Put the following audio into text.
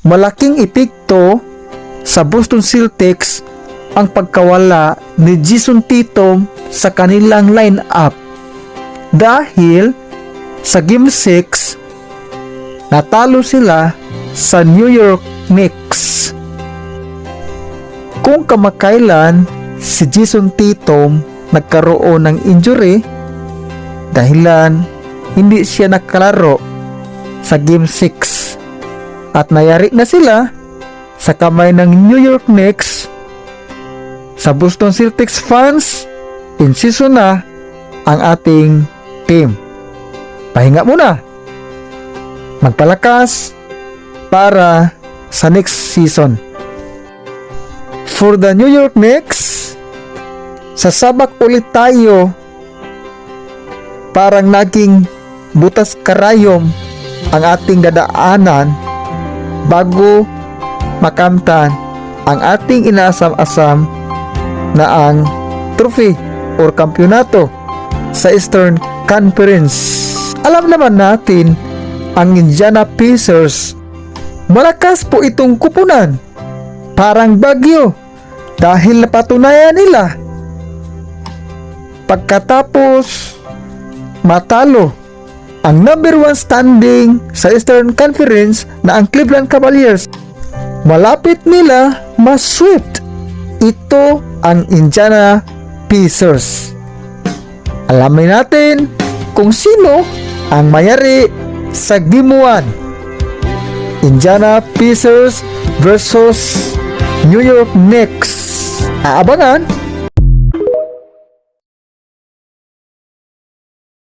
malaking epekto sa Boston Celtics ang pagkawala ni Jason Tatum sa kanilang lineup dahil sa Game 6 natalo sila sa New York Knicks. Kung kamakailan si Jason Tatum nagkaroon ng injury dahilan hindi siya nakalaro sa Game 6 at nayari na sila sa kamay ng New York Knicks, sa Boston Celtics fans, in season na ang ating team. Pahinga muna, magpalakas para sa next season. For the New York Knicks, sasabak ulit tayo. Parang naging butas karayom ang ating dadaanan bago makamtan ang ating inaasam-asam na ang trophy or kampyonato sa Eastern Conference. Alam naman natin ang Indiana Pacers, malakas po itong kupunan, parang bagyo dahil napatunayan nila pagkatapos matalo ang number 1 standing sa Eastern Conference na ang Cleveland Cavaliers. Malapit nila ma-sweep ito ang Indiana Pacers. Alamin natin kung sino ang mayari sa Game 1. Indiana Pacers versus New York Knicks. Aabangan